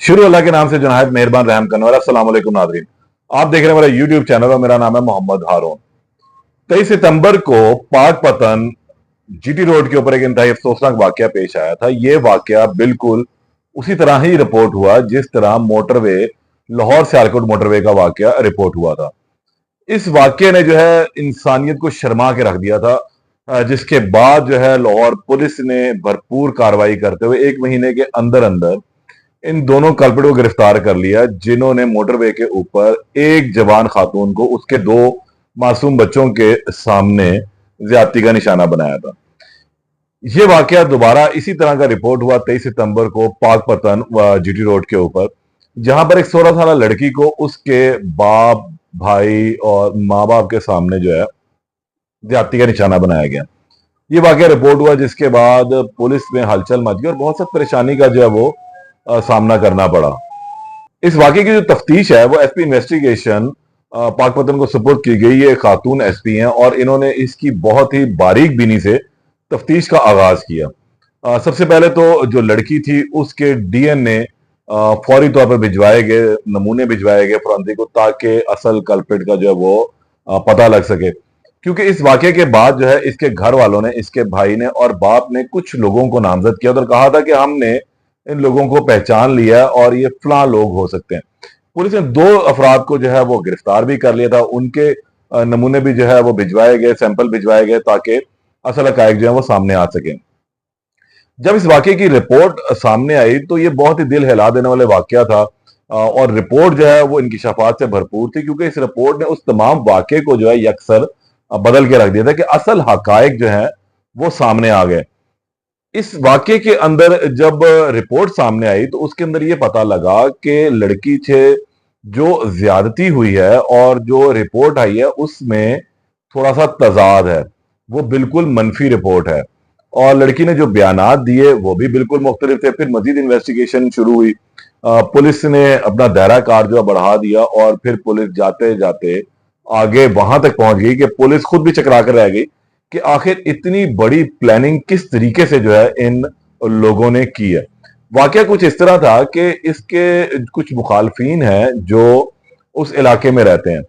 शुरू अल्लाह के नाम से जो नहायत मेहरबान रहम करने वाला। अस्सलाम वालेकुम नाज़रीन, आप देख रहे हैं मेरा यूट्यूब चैनल और मेरा नाम है मोहम्मद हारून। 23 सितंबर को पाकपतन जीटी रोड के ऊपर एक इंतहाई अफसोसनाक वाकया पेश आया था। यह वाकया बिल्कुल उसी तरह ही रिपोर्ट हुआ जिस तरह मोटरवे लाहौर सियालकोट मोटरवे का वाकया रिपोर्ट हुआ था। इस वाकये ने जो है इंसानियत को शर्मा के रख दिया था, जिसके बाद जो है लाहौर पुलिस ने भरपूर कार्रवाई करते हुए 1 महीने के अंदर अंदर इन दोनों कल्प्रिट को गिरफ्तार कर लिया, जिन्होंने मोटरवे के ऊपर एक जवान खातून को उसके 2 मासूम बच्चों के सामने ज्यादती का निशाना बनाया था। यह वाकया दोबारा इसी तरह का रिपोर्ट हुआ 23 सितंबर को पाकपतन जीटी रोड के ऊपर, जहां पर एक 16 साल लड़की को उसके बाप, भाई और माँ बाप के सामने जो है ज्यादती का निशाना बनाया गया। ये वाकया रिपोर्ट हुआ जिसके बाद पुलिस में हलचल मच गई और बहुत सख्त परेशानी का जो है वो सामना करना पड़ा। इस वाकये की जो तफ्तीश है वो एसपी इन्वेस्टिगेशन पाकपतन को सुपुर्द की गई। ये खातून एसपी हैं और इन्होंने इसकी बहुत ही बारीक बीनी से तफ्तीश का आगाज किया। सबसे पहले तो जो लड़की थी उसके डीएनए फौरी तौर पर भिजवाए गए, नमूने भिजवाए गए फोरेंसिक को, ताकि असल कल्प्रिट का जो है वो पता लग सके। क्योंकि इस वाकये के बाद जो है इसके घर वालों ने, इसके भाई ने और बाप ने कुछ लोगों को नामजद किया और कहा था कि हमने इन लोगों को पहचान लिया और ये फलां लोग हो सकते हैं। पुलिस ने 2 अफराद को जो है वो गिरफ्तार भी कर लिया था। उनके नमूने भी जो है वो भिजवाए गए, सैंपल भिजवाए गए, ताकि असल हकायक जो है वो सामने आ सके। जब इस वाकये की रिपोर्ट सामने आई तो ये बहुत ही दिल हिला देने वाले वाकया था, और रिपोर्ट जो है वो इंकिशाफात से भरपूर थी, क्योंकि इस रिपोर्ट ने उस तमाम वाकये को जो है यकसर बदल के रख दिया था कि असल हकायक जो है वो सामने आ गए। इस वाकये के अंदर जब रिपोर्ट सामने आई तो उसके अंदर ये पता लगा कि लड़की से जो ज्यादती हुई है और जो रिपोर्ट आई है उसमें थोड़ा सा तजाद है, वो बिल्कुल मनफी रिपोर्ट है। और लड़की ने जो बयानात दिए वो भी बिल्कुल मुख्तलिफ थे। फिर मजीद इन्वेस्टिगेशन शुरू हुई, पुलिस ने अपना दायरा कार जो बढ़ा दिया और फिर पुलिस जाते जाते आगे वहां तक पहुंच गई कि पुलिस खुद भी चकरा कर रह गई कि आखिर इतनी बड़ी प्लानिंग किस तरीके से जो है इन लोगों ने की है। वाकया कुछ इस तरह था कि इसके कुछ मुखालफीन हैं जो उस इलाके में रहते हैं।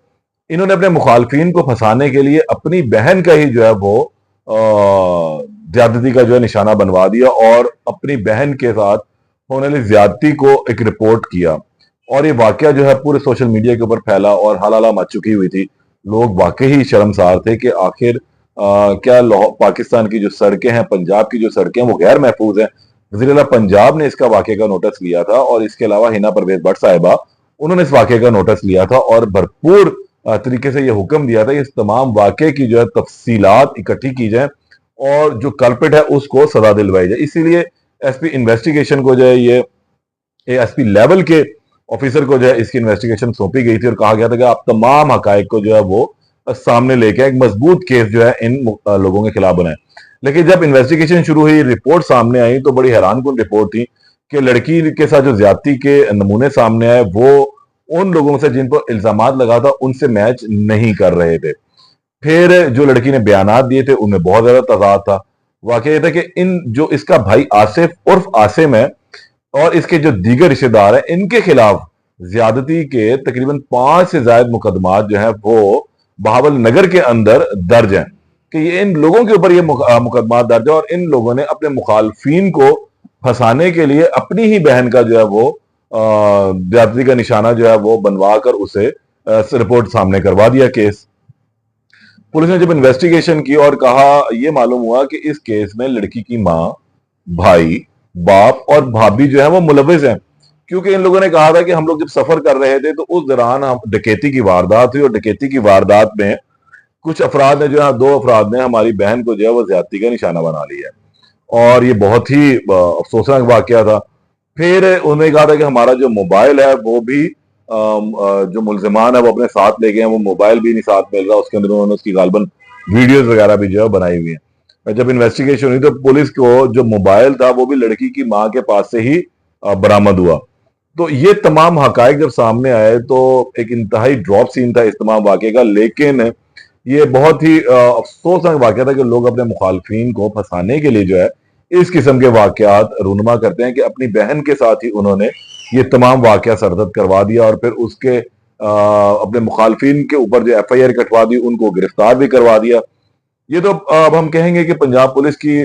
इन्होंने अपने मुखालफीन को फंसाने के लिए अपनी बहन का ही जो है वो ज्यादती का जो है निशाना बनवा दिया और अपनी बहन के साथ होने वाली ज्यादती को एक रिपोर्ट किया। और ये वाकया जो है पूरे सोशल मीडिया के ऊपर फैला और हलाला मच चुकी हुई थी। लोग वाकई ही शर्मसार थे कि आखिर क्या पाकिस्तान की जो सड़कें हैं, पंजाब की जो सड़कें वो गैर महफूज हैं। वज़ीर-ए-आला पंजाब ने इसका वाकये का नोटिस लिया था और इसके अलावा हिना परवेज भट्ट साहिबा, उन्होंने इस वाकये का नोटिस लिया था और भरपूर तरीके से ये हुक्म दिया था कि इस तमाम वाकये की जो है तफसीलात इकट्ठी की जाए और जो कल्प्रिट है उसको सजा दिलवाई जाए। इसीलिए एसपी इन्वेस्टिगेशन को जो है ये एसपी लेवल के ऑफिसर को जो है इसकी इन्वेस्टिगेशन सौंपी गई थी और कहा गया था कि आप तमाम हकायक को जो है वो सामने लेके एक मजबूत केस जो है इन लोगों के खिलाफ बनाए। लेकिन जब इन्वेस्टिगेशन शुरू हुई, रिपोर्ट सामने आई तो बड़ी हैरानकुन रिपोर्ट थी कि लड़की के साथ जो ज्यादती के नमूने सामने आए वो उन लोगों से जिन पर इल्जामात लगा था उनसे मैच नहीं कर रहे थे। फिर जो लड़की ने बयानात दिए थे उनमें बहुत ज्यादा तजाद था। वाकई ये था कि इन जो इसका भाई आसिफ उर्फ आसिम है और इसके जो दीगर रिश्तेदार हैं, इनके खिलाफ ज्यादती के तकरीबन 5 से ज्यादा मुकदमात जो है वो बहावल नगर के अंदर दर्ज हैं कि ये इन लोगों के ऊपर ये मुकदमात दर्ज है और इन लोगों ने अपने मुखालफीन को फंसाने के लिए अपनी ही बहन का जो है वो ज्यादती का निशाना जो है वो बनवा कर उसे रिपोर्ट सामने करवा दिया केस। पुलिस ने जब इन्वेस्टिगेशन की और कहा, यह मालूम हुआ कि इस केस में लड़की की मां, भाई, बाप और भाभी जो है वो मुलविस हैं, क्योंकि इन लोगों ने कहा था कि हम लोग जब सफर कर रहे थे तो उस दौरान डकैती की वारदात हुई और डकैती की वारदात में कुछ अफराद ने जो है 2 अफराद ने हमारी बहन को जो है वो ज्यादती का निशाना बना लिया और ये बहुत ही अफसोसनाक वाकया था। फिर उन्होंने कहा था कि हमारा जो मोबाइल है वो भी जो मुल्जिमान है वो अपने साथ ले गए हैं, वो मोबाइल भी नहीं साथ मिल रहा। उसके अंदर उन्होंने उसकी गालबन वीडियोस वगैरह भी जो है बनाई हुई है। जब इन्वेस्टिगेशन हुई तो पुलिस को जो मोबाइल था वो भी लड़की की मां के पास से ही बरामद हुआ। तो ये तमाम हकायक जब सामने आए तो एक इंतहाई ड्रॉप सीन था इस तमाम वाकये का। लेकिन ये बहुत ही अफसोसनाक वाकया था कि लोग अपने मुखालफीन को फंसाने के लिए जो है इस किस्म के वाकयात रूनुमा करते हैं कि अपनी बहन के साथ ही उन्होंने یہ تمام واقعہ سرزد کروا دیا اور پھر اس کے اپنے مخالفین کے اوپر جو ایف آئی آر کٹوا دی ان کو گرفتار بھی کروا دیا. یہ تو اب ہم کہیں گے کہ پنجاب پولیس کی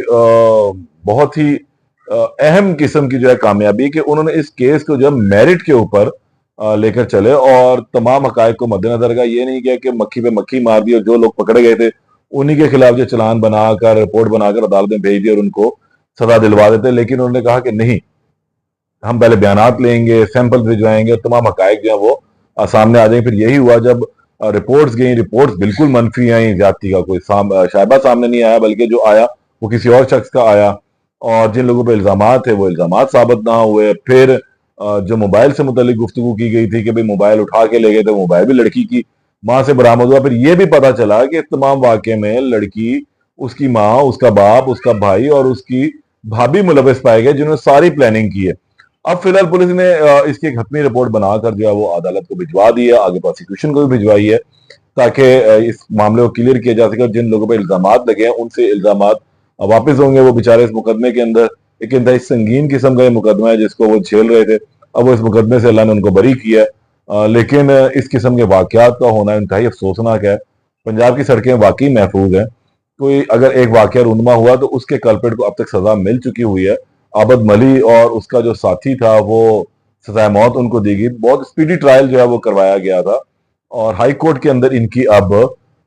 بہت ہی اہم قسم کی جو ہے کامیابی کہ انہوں نے اس کیس کو جو ہے میرٹ کے اوپر لے کر چلے اور تمام حقائق کو مد نظر کا یہ نہیں کیا کہ مکھی پہ مکھی مار دی اور جو لوگ پکڑے گئے تھے انہی کے خلاف جو چلان بنا کر رپورٹ بنا کر عدالت میں بھیج دی اور ان کو سزا دلوا دیتے. لیکن انہوں نے کہا کہ نہیں, ہم پہلے بیانات لیں گے, سیمپل بھجوائیں گے اور تمام حقائق جو ہیں وہ سامنے آ جائیں. پھر یہی ہوا جب رپورٹس گئیں, رپورٹس بالکل منفی آئیں, زیادتی کا کوئی شائبہ سامنے نہیں آیا بلکہ جو آیا وہ کسی اور شخص کا آیا اور جن لوگوں پہ الزامات تھے وہ الزامات ثابت نہ ہوئے. پھر جو موبائل سے متعلق گفتگو کی گئی تھی کہ بھئی موبائل اٹھا کے لے گئے تھے, موبائل بھی لڑکی کی ماں سے برآمد ہوا. پھر یہ بھی پتا چلا کہ اس تمام واقعے میں لڑکی, اس کی ماں, اس کا باپ, اس کا بھائی اور اس کی بھابھی ملوث پائے گئے جنہوں نے ساری پلاننگ کی ہے. اب فی الحال پولیس نے اس کی ایک حتمی رپورٹ بنا کر جو ہے وہ عدالت کو بھجوا دی ہے, آگے پروسیکیوشن کو بھی بھجوائی ہے تاکہ اس معاملے کو کلیئر کیا جا سکے اور جن لوگوں پہ الزامات لگے ہیں ان سے الزامات واپس ہوں گے. وہ بیچارے اس مقدمے کے اندر ایک انتہائی سنگین قسم کا یہ مقدمہ ہے جس کو وہ جھیل رہے تھے, اب وہ اس مقدمے سے اللہ نے ان کو بری کیا ہے. لیکن اس قسم کے واقعات کا ہونا انتہائی افسوسناک ہے. پنجاب کی سڑکیں واقعی محفوظ ہیں. کوئی اگر ایک واقعہ رونما ہوا تو اس کے کلپٹ کو اب تک سزا مل چکی ہوئی ہے. عابد ملی اور اس کا جو ساتھی تھا وہ سزائے موت ان کو دی گئی. بہت اسپیڈی ٹرائل جو ہے وہ کروایا گیا تھا اور ہائی کورٹ کے اندر ان کی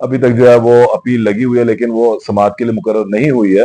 ابھی تک جو ہے وہ اپیل لگی ہوئی ہے لیکن وہ سماعت کے لیے مقرر نہیں ہوئی ہے.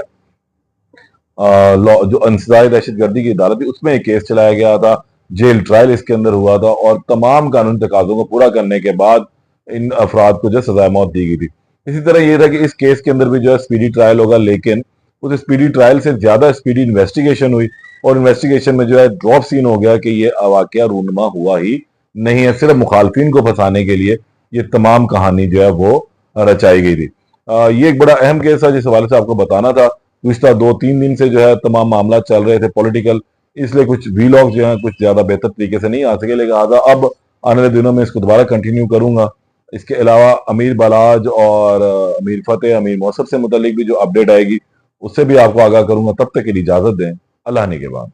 جو انسداد دہشت گردی کی عدالت تھی اس میں ایک کیس چلایا گیا تھا, جیل ٹرائل اس کے اندر ہوا تھا اور تمام قانونی تقاضوں کو پورا کرنے کے بعد ان افراد کو جو سزائے موت دی گئی تھی. اسی طرح یہ تھا کہ اس کیس کے اندر بھی جو ہے اسپیڈی ٹرائل ہوگا, لیکن اس اسپیڈی ٹرائل سے زیادہ اسپیڈی انویسٹیگیشن ہوئی اور انویسٹیگیشن میں جو ہے ڈراپ سین ہو گیا کہ یہ واقعہ رونما ہوا ہی نہیں ہے. صرف مخالفین کو پھنسانے کے لیے یہ تمام کہانی جو ہے وہ رچائی گئی تھی. یہ ایک بڑا اہم کیس ہے جس حوالے سے آپ کو بتانا تھا. گزشتہ 2-3 دن سے جو ہے تمام معاملات چل رہے تھے پولیٹیکل, اس لیے کچھ ویلاگ جو ہیں کچھ زیادہ بہتر طریقے سے نہیں آ سکے. لیکن اب آنے والے دنوں میں اس کو دوبارہ کنٹینیو کروں گا. اس کے علاوہ امیر بالاج اور امیر فتح, امیر موصف سے متعلق بھی جو اپڈیٹ آئے گی اس سے بھی آپ کو آگاہ کروں گا. تب تک کے لیے اجازت دیں. اللہ نے کے بعد.